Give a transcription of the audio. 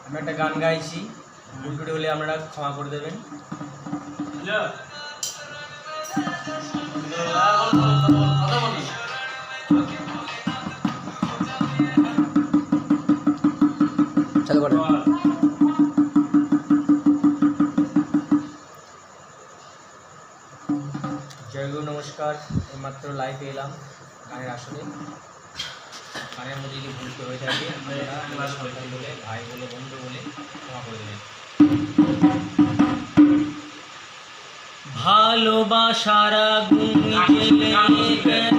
আমি একটা গান গাইছি, ভুল টুটি হলে আপনারা ক্ষমা করে দেবেন। চালু করে জয়গুরু নমস্কার। এইমাত্র লাইভে এলাম গানের আসলে। গানের মধ্যে যদি ভুল হয়ে থাকে আপনারা আমার সন্তান বলে, ভাই বলে, বন্ধু বলে ক্ষমা করে দেবেন। ভালোবাসার আগুন জ্বেলে কেন